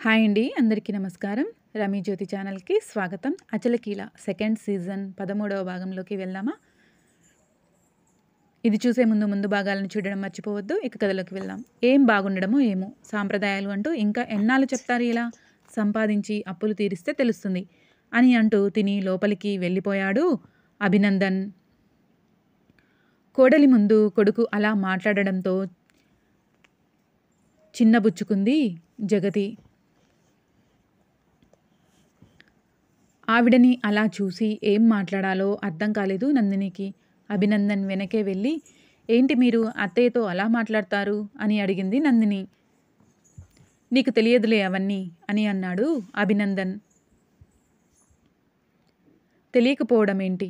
Hi అండి. అందరికీ నమస్కారం. రమీ జ్యోతి ఛానల్‌కి స్వాగతం. అచలకీల సెకండ్ సీజన్ 13వ భాగంలోకి వెళ్దామా? ఇది చూసే ముందు భాగాలను చూడడం మర్చిపోవద్దు. ఇక కథలోకి వెళ్దాం. ఏం బాగుండడమో ఏమో సాంప్రదాయాలు అంటూ ఇంకా ఎన్నాళ్ళు చెప్తారు ఇలా? సంపాదించి అప్పులు తీరిస్తే తెలుస్తుంది అని అంటూ తిని లోపలికి వెళ్ళిపోయాడు అభినందన్. కోడలి ముందు కొడుకు అలా మాట్లాడడంతో చిన్నబుచ్చుకుంది జగతి. ఆవిడని అలా చూసి ఏం మాట్లాడాలో అర్థం కాలేదు నందినికి. అభినందన్ వెనకే వెళ్ళి, ఏంటి మీరు అత్తయ్యతో అలా మాట్లాడతారు అని అడిగింది నందిని. నీకు తెలియదులే అవన్నీ అని అన్నాడు అభినందన్. తెలియకపోవడం ఏంటి?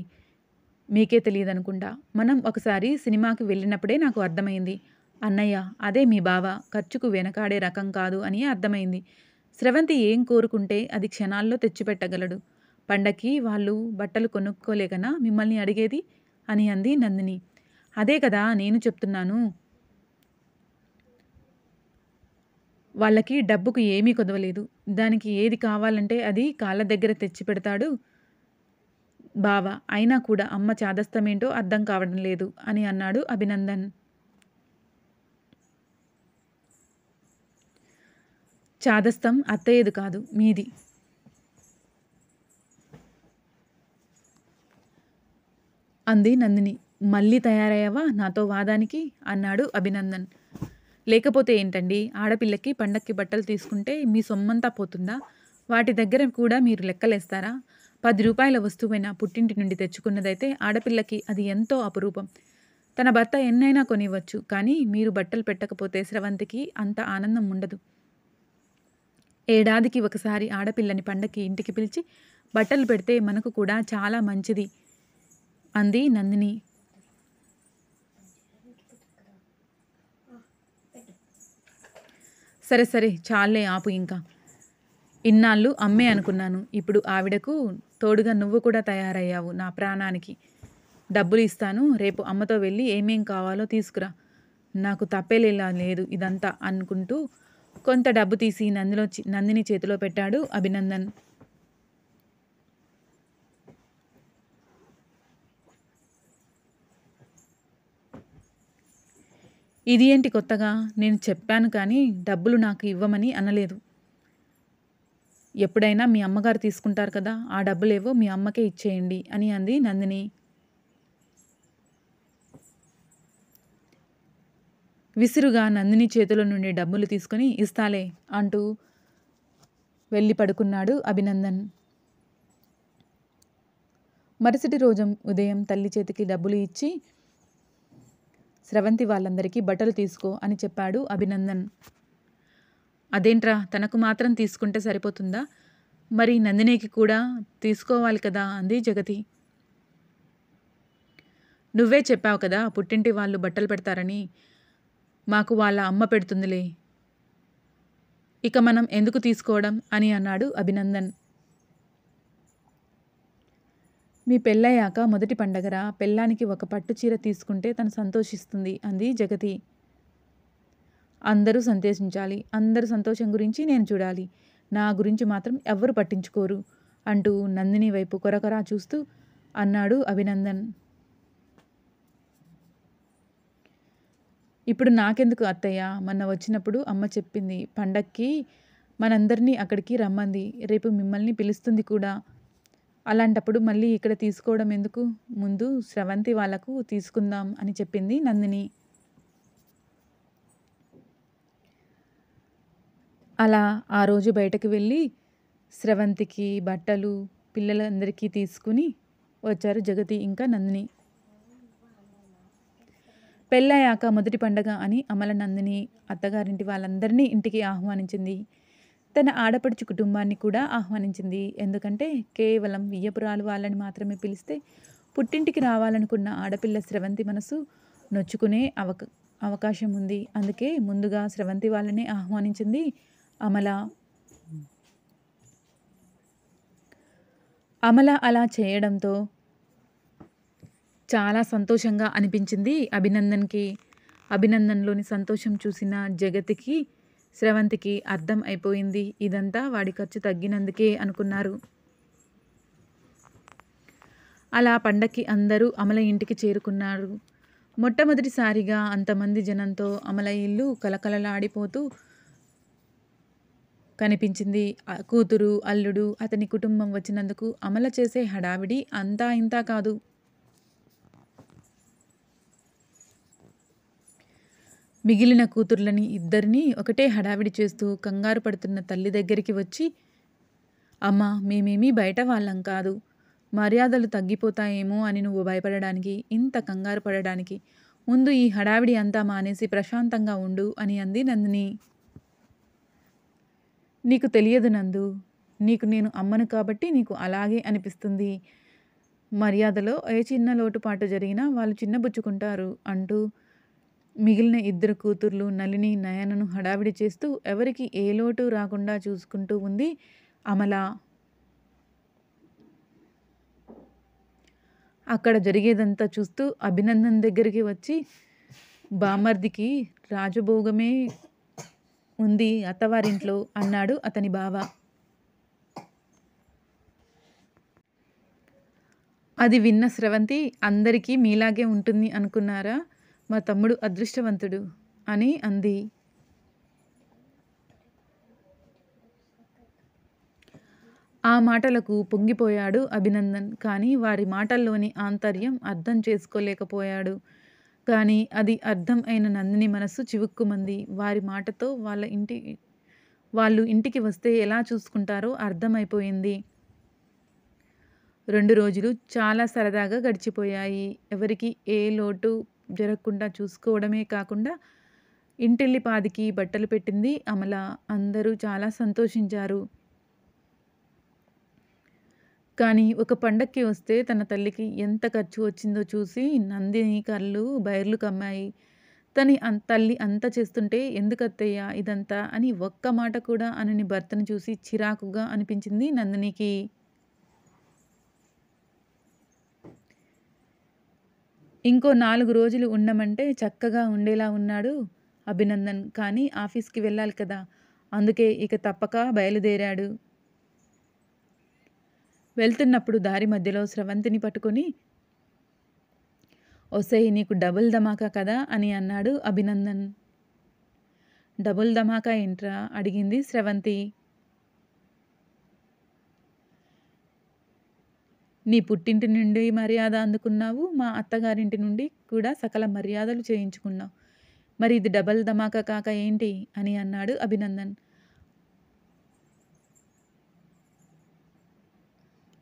మీకే తెలియదనుకుంటా. మనం ఒకసారి సినిమాకి వెళ్ళినప్పుడే నాకు అర్థమైంది. అన్నయ్య అదే మీ బావ ఖర్చుకు వెనకాడే రకం కాదు అని అర్థమైంది. స్రవంతి ఏం కోరుకుంటే అది క్షణాల్లో తెచ్చిపెట్టగలడు. పండక్కి వాళ్ళు బట్టలు కొనుక్కోలేకనా మిమ్మల్ని అడిగేది అని అంది నందిని. అదే కదా నేను చెప్తున్నాను. వాళ్ళకి డబ్బుకు ఏమీ కొదవలేదు. దానికి ఏది కావాలంటే అది కాళ్ళ దగ్గర తెచ్చి పెడతాడు బావ. అయినా కూడా అమ్మ చాదస్తమేంటో అర్థం కావడం లేదు అని అన్నాడు అభినందన్. చాదస్తం అత్తయ్యది కాదు, మీది. అంది నందిని. మళ్ళీ తయారయ్యావా నాతో వాదానికి అన్నాడు అభినందన్. లేకపోతే ఏంటండి, ఆడపిల్లకి పండక్కి బట్టలు తీసుకుంటే మీ సొమ్మంతా పోతుందా? వాటి దగ్గర కూడా మీరు లెక్కలేస్తారా? 10 రూపాయల వస్తువైనా పుట్టింటి నుండి తెచ్చుకున్నదైతే ఆడపిల్లకి అది ఎంతో అపురూపం. తన భర్త ఎన్నైనా కొనివ్వచ్చు, కానీ మీరు బట్టలు పెట్టకపోతే స్రవంతికి అంత ఆనందం ఉండదు. ఏడాదికి ఒకసారి ఆడపిల్లని పండక్కి ఇంటికి పిలిచి బట్టలు పెడితే మనకు కూడా చాలా మంచిది అంది నందిని. సరే సరే చాలే ఆపు ఇంకా. ఇన్నాళ్ళు అమ్మే అనుకున్నాను. ఇప్పుడు ఆవిడకు తోడుగా నువ్వు కూడా తయారయ్యావు నా ప్రాణానికి. డబ్బులు ఇస్తాను, రేపు అమ్మతో వెళ్ళి ఏమేం కావాలో తీసుకురా. నాకు తప్పేలేలా లేదు ఇదంతా అనుకుంటూ కొంత డబ్బు తీసి నందిని చేతిలో పెట్టాడు అభినందన్. ఇది ఏంటి కొత్తగా? నేను చెప్పాను కానీ డబ్బులు నాకు ఇవ్వమని అనలేదు. ఎప్పుడైనా మీ అమ్మగారు తీసుకుంటారు కదా, ఆ డబ్బులేవో మీ అమ్మకే ఇచ్చేయండి అని అంది నందిని. విసురుగా నందిని చేతిలో నుండి డబ్బులు తీసుకుని ఇస్తాలే అంటూ వెళ్ళి పడుకున్నాడు అభినందన్. మరుసటి రోజు ఉదయం తల్లి చేతికి డబ్బులు ఇచ్చి స్రవంతి వాళ్ళందరికీ బట్టలు తీసుకో అని చెప్పాడు అభినందన్. అదేంట్రా, తనకు మాత్రం తీసుకుంటే సరిపోతుందా? మరి నందినికి కూడా తీసుకోవాలి కదా అంది జగతి. నువ్వే చెప్పావు కదా పుట్టింటి వాళ్ళు బట్టలు పెడతారని. మాకు వాళ్ళ అమ్మ పెడుతుందిలే, ఇక మనం ఎందుకు తీసుకోవడం అని అన్నాడు అభినందన్. మీ పెళ్ళయ్యాక మొదటి పండగరా, పెళ్ళానికి ఒక పట్టు చీర తీసుకుంటే తను సంతోషిస్తుంది అంది జగతి. అందరూ సంతోషించాలి, అందరూ సంతోషం గురించి నేను చూడాలి, నా గురించి మాత్రం ఎవ్వరు పట్టించుకోరు అంటూ నందిని వైపు కొరకొరా చూస్తూ అన్నాడు అభినందన్. ఇప్పుడు నాకెందుకు అత్తయ్య? మొన్న వచ్చినప్పుడు అమ్మ చెప్పింది, పండక్కి మనందరినీ అక్కడికి రమ్మంది, రేపు మిమ్మల్ని పిలుస్తుంది కూడా. అలాంటప్పుడు మళ్ళీ ఇక్కడ తీసుకోవడం ఎందుకు? ముందు స్రవంతి వాళ్లకు తీసుకుందాం అని చెప్పింది నందిని. అలా ఆ రోజు బయటకు వెళ్ళి స్రవంతికి బట్టలు పిల్లలందరికీ తీసుకుని వచ్చారు జగతి ఇంకా నందిని. పెళ్ళయ్యాక మొదటి పండగ అని అమల నందిని అత్తగారింటి వాళ్ళందరినీ ఇంటికి ఆహ్వానించింది. తన ఆడపడుచు కుటుంబాన్ని కూడా ఆహ్వానించింది. ఎందుకంటే కేవలం వియ్యపురాలు వాళ్ళని మాత్రమే పిలిస్తే పుట్టింటికి రావాలనుకున్న ఆడపిల్ల స్రవంతి మనసు నొచ్చుకునే అవకాశం ఉంది. అందుకే ముందుగా స్రవంతి వాళ్ళని ఆహ్వానించింది అమల. అమల అలా చేయడంతో చాలా సంతోషంగా అనిపించింది అభినందన్కి. అభినందన్లోని సంతోషం చూసిన జగతికి స్రవంతికి అర్థం అయిపోయింది. ఇదంతా వాడి ఖర్చు తగ్గినందుకే అనుకున్నారు. అలా పండక్కి అందరూ అమల ఇంటికి చేరుకున్నారు. మొట్టమొదటిసారిగా అంతమంది జనంతో అమల ఇల్లు కలకలలాడిపోతూ కనిపించింది. కూతురు, అల్లుడు, అతని కుటుంబం వచ్చినందుకు అమల చేసే హడావిడి అంతా ఇంతా కాదు. మిగిలిన కూతుర్లని ఇద్దరినీ ఒకటే హడావిడి చేస్తూ కంగారు పడుతున్న తల్లి దగ్గరికి వచ్చి, అమ్మా, మేమేమీ బయట వాళ్ళం కాదు. మర్యాదలు తగ్గిపోతాయేమో అని నువ్వు భయపడడానికి, ఇంత కంగారు పడడానికి ముందు ఈ హడావిడి అంతా మానేసి ప్రశాంతంగా ఉండు అని అంది నందిని. నీకు తెలియదు నందు, నీకు నేను అమ్మను కాబట్టి నీకు అలాగే అనిపిస్తుంది. మర్యాదలో ఏ చిన్న లోటుపాటు జరిగినా వాళ్ళు చిన్నబుచ్చుకుంటారు అంటూ మిగిలిన ఇద్దరు కూతుర్లు నళిని, నయనను హడావిడి చేస్తూ ఎవరికి ఏ లోటు రాకుండా చూసుకుంటూ ఉంది అమల. అక్కడ జరిగేదంతా చూస్తూ అభినందన్ దగ్గరికి వచ్చి, బామర్దికి రాజభోగమే ఉంది అత్తవారింట్లో అన్నాడు అతని బావ. అది విన్న స్రవంతి, అందరికీ మీలాగే ఉంటుంది అనుకున్నారా? మా తమ్ముడు అదృష్టవంతుడు అని అంది. ఆ మాటలకు పొంగిపోయాడు అభినందన్. కానీ వారి మాటల్లోని ఆంతర్యం అర్థం చేసుకోలేకపోయాడు. కానీ అది అర్థం అయిన నందిని మనస్సు చివుక్కుమంది. వారి మాటతో వాళ్ళు ఇంటికి వస్తే ఎలా చూసుకుంటారో అర్థమైపోయింది. 2 రోజులు చాలా సరదాగా గడిచిపోయాయి. ఎవరికి ఏ లోటు జరగకుండా చూసుకోవడమే కాకుండా ఇంటిల్లిపాదికి బట్టలు పెట్టింది అమల. అందరూ చాలా సంతోషించారు. కానీ ఒక పండక్కి వస్తే తన తల్లికి ఎంత ఖర్చు వచ్చిందో చూసి నందిని కళ్ళు బైర్లు కమ్మాయి. తల్లి అంత చేస్తుంటే ఎందుకత్తయ్య ఇదంతా అని ఒక్క మాట కూడా అనని భర్తను చూసి చిరాకుగా అనిపించింది నందినికి. ఇంకో 4 రోజులు ఉండమంటే చక్కగా ఉండేలా ఉన్నాడు అభినందన్. కానీ ఆఫీస్కి వెళ్ళాలి కదా, అందుకే ఇక తప్పక బయలుదేరాడు. వెళ్తున్నప్పుడు దారి మధ్యలో స్రవంతిని పట్టుకొని, ఒసేయ్, నీకు డబుల్ ధమాకా కదా అని అన్నాడు అభినందన్. డబుల్ ధమాకా ఏంట్రా అడిగింది స్రవంతి. నీ పుట్టింటి నుండి మర్యాద అందుకున్నావు, మా అత్తగారింటి నుండి కూడా సకల మర్యాదలు చేయించుకున్నావు. మరి ఇది డబుల్ ధమాకా కాక ఏంటి అని అన్నాడు అభినందన్.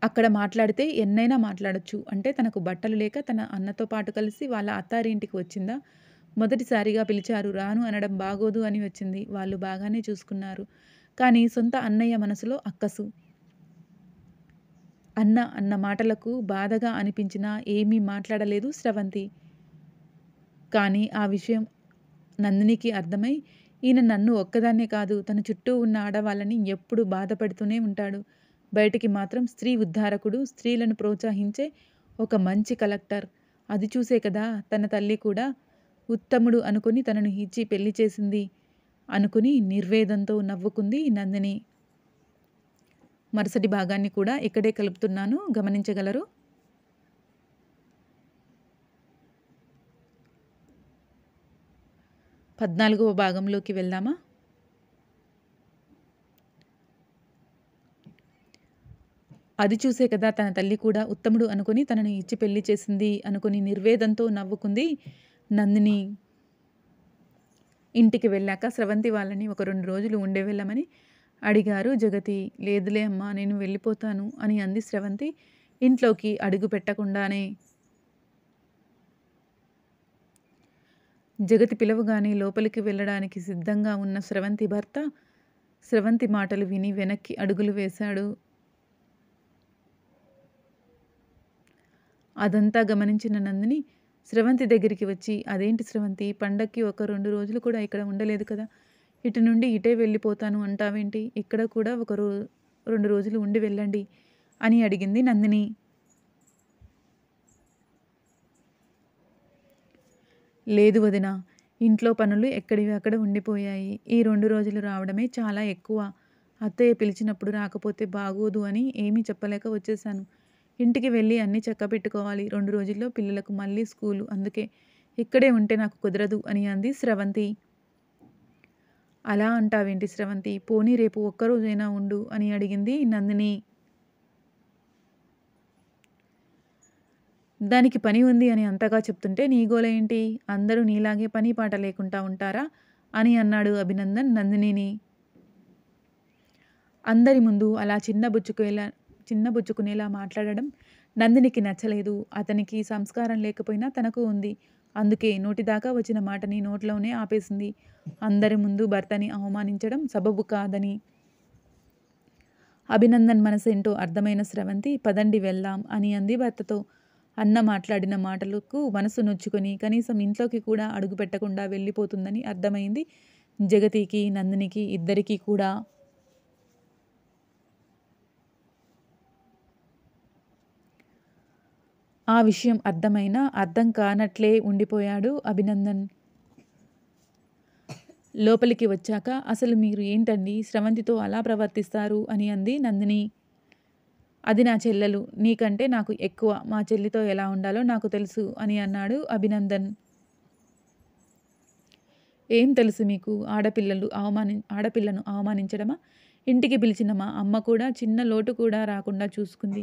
అక్కడ మాట్లాడితే ఎన్నైనా మాట్లాడొచ్చు అంటే తనకు బట్టలు లేక తన అన్నతో పాటు కలిసి వాళ్ళ అత్తారింటికి వచ్చిందా? మొదటిసారిగా పిలిచారు, రాను అనడం బాగోదు అని వచ్చింది. వాళ్ళు బాగానే చూసుకున్నారు. కానీ సొంత అన్నయ్య మనసులో అక్కసు. అన్న మాటలకు బాధగా అనిపించినా ఏమీ మాట్లాడలేదు స్రవంతి. కానీ ఆ విషయం నందినికి అర్థమై, ఈయన నన్ను ఒక్కదాన్నే కాదు తన చుట్టూ ఉన్న ఆడవాళ్ళని ఎప్పుడూ బాధపడుతూనే ఉంటాడు. బయటికి మాత్రం స్త్రీ ఉద్ధారకుడు, స్త్రీలను ప్రోత్సహించే ఒక మంచి కలెక్టర్. అది చూసే కదా తన తల్లి కూడా ఉత్తముడు అనుకుని తనను ఇచ్చి పెళ్లి చేసింది అనుకుని నిర్వేదంతో నవ్వుకుంది నందిని. మరుసటి భాగాన్ని కూడా ఇక్కడే కలుపుతున్నాను, గమనించగలరు. 14వ భాగంలోకి వెళ్దామా? అది చూసే కదా తన తల్లి కూడా ఉత్తముడు అనుకుని తనని ఇచ్చి పెళ్లి చేసింది అనుకుని నిర్వేదంతో నవ్వుకుంది నందిని. ఇంటికి వెళ్ళాక స్రవంతి వాళ్ళని ఒక 2 రోజులు ఉండే వెళ్ళమని అడిగారు జగతి. లేదులే అమ్మా, నేను వెళ్ళిపోతాను అని అంది స్రవంతి ఇంట్లోకి అడుగు పెట్టకుండానే. జగతి పిలవగానే లోపలికి వెళ్ళడానికి సిద్ధంగా ఉన్న స్రవంతి భర్త స్రవంతి మాటలు విని వెనక్కి అడుగులు వేశాడు. అదంతా గమనించిన నందిని స్రవంతి దగ్గరికి వచ్చి, అదేంటి స్రవంతి, పండక్కి ఒక 2 రోజులు కూడా ఇక్కడ ఉండలేదు కదా, ఇటు నుండి ఇటే వెళ్ళిపోతాను అంటావేంటి? ఇక్కడ కూడా 2 రోజులు ఉండి వెళ్ళండి అని అడిగింది నందిని. లేదు వదినా, ఇంట్లో పనులు ఎక్కడివి అక్కడ ఉండిపోయాయి. ఈ 2 రోజులు రావడమే చాలా ఎక్కువ. అత్తయ్య పిలిచినప్పుడు రాకపోతే బాగోదు అని ఏమీ చెప్పలేక వచ్చేశాను. ఇంటికి వెళ్ళి అన్నీ చక్కబెట్టుకోవాలి. 2 రోజుల్లో పిల్లలకు మళ్ళీ స్కూలు. అందుకే ఇక్కడే ఉంటే నాకు కుదరదు అని అంది స్రవంతి. అలా అంటావేంటి స్రవంతి? పోనీ రేపు ఒక్కరోజైనా ఉండు అని అడిగింది నందిని. దానికి పని ఉంది అని అంతగా చెప్తుంటే నీ గోల ఏంటి? అందరూ నీలాగే పని పాట లేకుండా ఉంటారా? అని అన్నాడు అభినందన్ నందినిని. అందరి ముందు అలా చిన్నబుచ్చుకునేలా మాట్లాడడం నందినికి నచ్చలేదు. అతనికి సంస్కారం లేకపోయినా తనకు ఉంది. అందుకే నోటిదాకా వచ్చిన మాటని నోట్లోనే ఆపేసింది. అందరి ముందు భర్తని అవమానించడం సబబు కాదని. అభినందన్ మనసేంటో అర్థమైన స్రవంతి పదండి వెళ్దాం అని అంది భర్తతో. అన్న మాట్లాడిన మాటలకు మనసు నొచ్చుకొని కనీసం ఇంట్లోకి కూడా అడుగు పెట్టకుండా వెళ్ళిపోతుందని అర్థమైంది జగతికి, నందినికి ఇద్దరికీ కూడా. ఆ విషయం అర్థమైనా అర్థం కానట్లే ఉండిపోయాడు అభినందన్. లోపలికి వచ్చాక అసలు మీరు ఏంటండి స్రవంతితో అలా ప్రవర్తిస్తారు అని అంది నందిని. అది నా చెల్లెలు. నీకంటే నాకు ఎక్కువ. మా చెల్లితో ఎలా ఉండాలో నాకు తెలుసు అని అన్నాడు అభినందన్. ఏం తెలుసు మీకు? ఆడపిల్లను అవమానించడమా? ఇంటికి పిలిచిన మా అమ్మ కూడా చిన్న లోటు కూడా రాకుండా చూసుకుంది.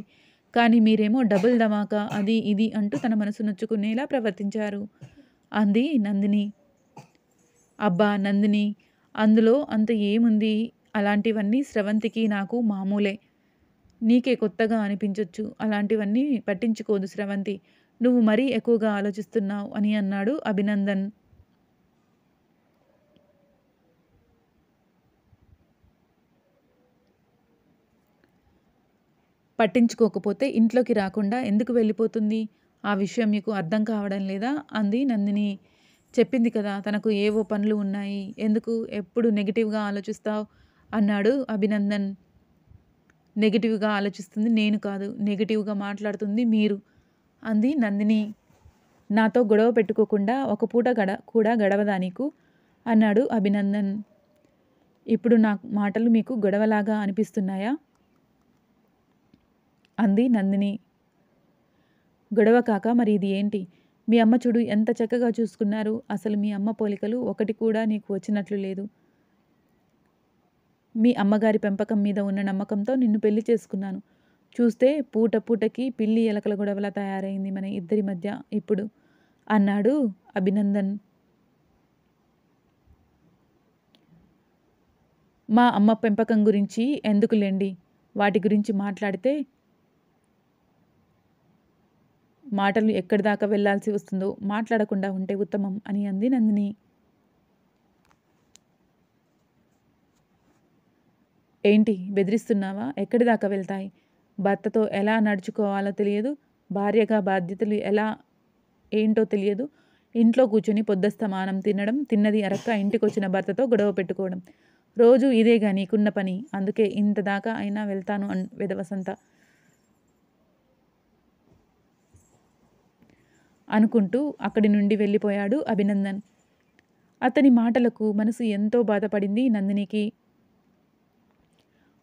కానీ మీరేమో డబుల్ ధమాకా అది ఇది అంటూ తన మనసు నొచ్చుకునేలా ప్రవర్తించారు అంది నందిని. అబ్బా నందిని, అందులో అంత ఏముంది? అలాంటివన్నీ స్రవంతికి నాకు మామూలే. నీకే కొత్తగా అనిపించొచ్చు. అలాంటివన్నీ పట్టించుకోదు స్రవంతి. నువ్వు మరీ ఎక్కువగా ఆలోచిస్తున్నావు అని అన్నాడు అభినందన్. పట్టించుకోకపోతే ఇంట్లోకి రాకుండా ఎందుకు వెళ్ళిపోతుంది? ఆ విషయం మీకు అర్థం కావడం లేదా? అంది నందిని. చెప్పింది కదా తనకు ఏవో పనులు ఉన్నాయి. ఎందుకు ఎప్పుడు నెగిటివ్‌గా ఆలోచిస్తావు? అన్నాడు అభినందన్. నెగిటివ్‌గా ఆలోచిస్తుంది నేను కాదు. నెగిటివ్‌గా మాట్లాడుతుంది మీరు అంది నందిని. నాతో గొడవ పెట్టుకోకుండా ఒక పూట కూడా గడవదా నీకు? అన్నాడు అభినందన్. ఇప్పుడు నా మాటలు మీకు గొడవలాగా అనిపిస్తున్నాయా? అంది నందిని. గొడవ కాక మరి ఇది ఏంటి? మీ అమ్మ చూడు ఎంత చక్కగా చూసుకున్నారు. అసలు మీ అమ్మ పోలికలు ఒకటి కూడా నీకు వచ్చినట్లు లేదు. మీ అమ్మగారి పెంపకం మీద ఉన్న నమ్మకంతో నిన్ను పెళ్లి చేసుకున్నాను. చూస్తే పూట పూటకి పిల్లి ఎలకల గొడవలా తయారైంది మన ఇద్దరి మధ్య ఇప్పుడు అన్నాడు అభినందన్. మా అమ్మ పెంపకం గురించి ఎందుకులేండి. వాటి గురించి మాట్లాడితే మాటలు ఎక్కడి దాకా వెళ్లాల్సి వస్తుందో మాట్లాడకుండా ఉంటే ఉత్తమం అని అంది నందిని. ఏంటి బెదిరిస్తున్నావా? ఎక్కడి దాకా వెళ్తాయి? భర్తతో ఎలా నడుచుకోవాలో తెలియదు. భార్యగా బాధ్యతలు ఏంటో తెలియదు. ఇంట్లో కూర్చొని పొద్దస్తమానం తినడం, తిన్నది అరక్క ఇంటికొచ్చిన భర్తతో గొడవ పెట్టుకోవడం. రోజు ఇదేగా నీకున్న పని. అందుకే ఇంత దాకా అయినా వెళ్తాను వెధవసంత అనుకుంటూ అక్కడి నుండి వెళ్ళిపోయాడు అభినందన్. అతని మాటలకు మనసు ఎంతో బాధపడింది నందినికి.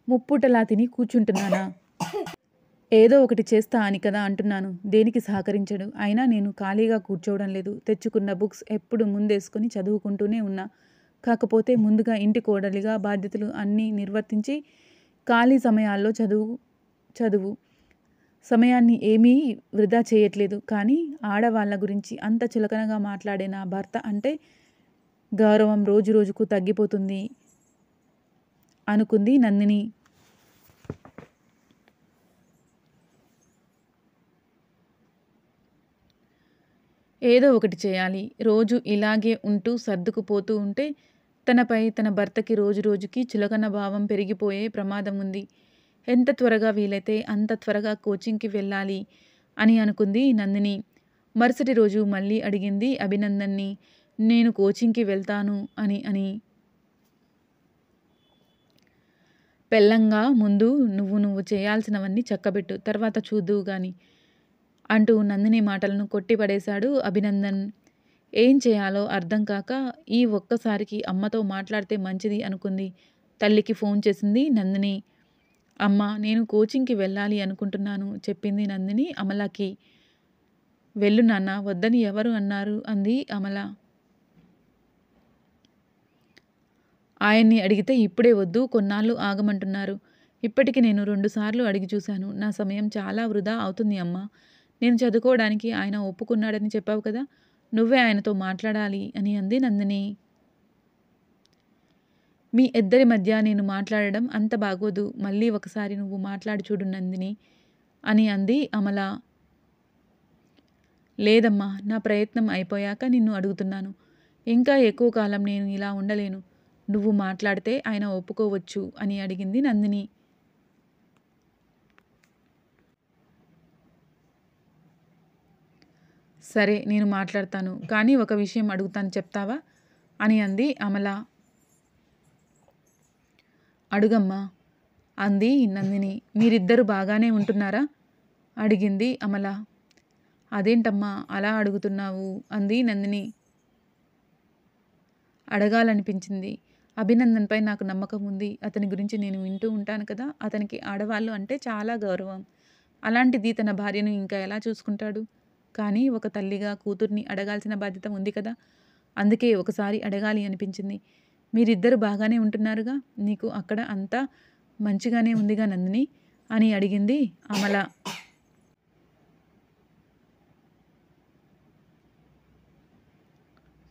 ముప్పూటలా తిని కూర్చుంటున్నానా? ఏదో ఒకటి చేస్తా అని కదా అంటున్నాను. దేనికి సహకరించడు. అయినా నేను ఖాళీగా కూర్చోవడం లేదు. తెచ్చుకున్న బుక్స్ ఎప్పుడు ముందేసుకొని చదువుకుంటూనే ఉన్నా. కాకపోతే ముందుగా ఇంటి కోడలిగా బాధ్యతలు అన్నీ నిర్వర్తించి ఖాళీ సమయాల్లో చదువు సమయాన్ని ఏమీ వృధా చేయట్లేదు. కానీ ఆడవాళ్ళ గురించి అంత చులకనగా మాట్లాడే నా భర్త అంటే గౌరవం రోజు రోజుకు తగ్గిపోతుంది అనుకుంది నందిని. ఏదో ఒకటి చేయాలి. రోజు ఇలాగే ఉంటూ సర్దుకుపోతూ ఉంటే తన భర్తకి రోజు రోజుకి చులకన భావం పెరిగిపోయే ప్రమాదం ఉంది. ఎంత త్వరగా వీలైతే అంత త్వరగా కోచింగ్‌కి వెళ్ళాలి అని అనుకుంది నందిని. మరుసటి రోజు మళ్ళీ అడిగింది అభినందన్ని. నేను కోచింగ్‌కి వెళ్తాను అని. పెళ్ళంగా ముందు నువ్వు చేయాల్సినవన్నీ చక్కబెట్టు. తర్వాత చూద్దువు గాని అంటూ నందిని మాటలను కొట్టిపడేశాడు అభినందన్. ఏం చేయాలో అర్థం కాక ఈ ఒక్కసారికి అమ్మతో మాట్లాడితే మంచిది అనుకుంది. తల్లికి ఫోన్ చేసింది నందిని. అమ్మా, నేను కోచింగ్‌కి వెళ్ళాలి అనుకుంటున్నాను చెప్పింది నందిని అమలకి. వెళ్ళు నాన్న, వద్దని ఎవరు అన్నారు అంది అమల. ఆయన్ని అడిగితే ఇప్పుడే వద్దు, కొన్నాళ్ళు ఆగమంటున్నారు. ఇప్పటికి నేను 2 సార్లు అడిగి చూశాను. నా సమయం చాలా వృధా అవుతుంది అమ్మా. నేను చదువుకోవడానికి ఆయన ఒప్పుకున్నాడని చెప్పావు కదా! నువ్వే ఆయనతో మాట్లాడాలి అని అంది నందిని. మీ ఇద్దరి మధ్య నేను మాట్లాడడం అంత బాగోదు. మళ్ళీ ఒకసారి నువ్వు మాట్లాడి చూడు నందిని అని అంది అమల. లేదమ్మా, నా ప్రయత్నం అయిపోయాక నిన్ను అడుగుతున్నాను. ఇంకా ఎక్కువ కాలం నేను ఇలా ఉండలేను. నువ్వు మాట్లాడితే ఆయన ఒప్పుకోవచ్చు అని అడిగింది నందిని. సరే, నేను మాట్లాడతాను. కానీ ఒక విషయం అడుగుతాను, చెప్తావా అని అంది అమల. అడుగమ్మా అంది నందిని. మీరిద్దరు బాగానే ఉంటున్నారా అడిగింది అమల. అదేంటమ్మా అలా అడుగుతున్నావు అంది నందిని. అడగాలనిపించింది. అభినందన్‌పై నాకు నమ్మకం ఉంది. అతని గురించి నేను వింటూ ఉంటాను కదా! అతనికి ఆడవాళ్ళు అంటే చాలా గౌరవం. అలాంటిది తన భార్యను ఇంకా ఎలా చూసుకుంటాడు? కానీ ఒక తల్లిగా కూతుర్ని అడగాల్సిన బాధ్యత ఉంది కదా! అందుకే ఒకసారి అడగాలి అనిపించింది. మీరిద్దరు బాగానే ఉంటున్నారుగా? నీకు అక్కడ అంతా మంచిగానే ఉందిగా నందిని అని అడిగింది అమల.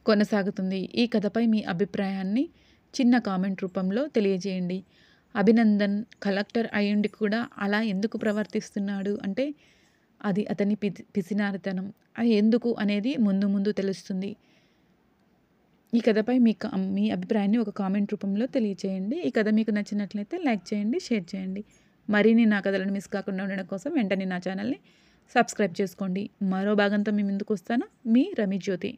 కొనసాగుతుంది. ఈ కథపై మీ అభిప్రాయాన్ని చిన్న కామెంట్ రూపంలో తెలియజేయండి. అభినందన్ కలెక్టర్ అయ్యుండి కూడా అలా ఎందుకు ప్రవర్తిస్తున్నాడు అంటే అది అతని పిసినారితనం. అది ఎందుకు అనేది ముందు ముందు తెలుస్తుంది. ఈ కథపై మీ అభిప్రాయాన్ని ఒక కామెంట్ రూపంలో తెలియచేయండి. ఈ కథ మీకు నచ్చినట్లయితే లైక్ చేయండి, షేర్ చేయండి. మరిన్ని నా కథలను మిస్ కాకుండా ఉండడం కోసం వెంటనే నా ఛానల్ని సబ్స్క్రైబ్ చేసుకోండి. మరో భాగంతో మీ ముందుకు వస్తాను. మీ రమి జ్యోతి.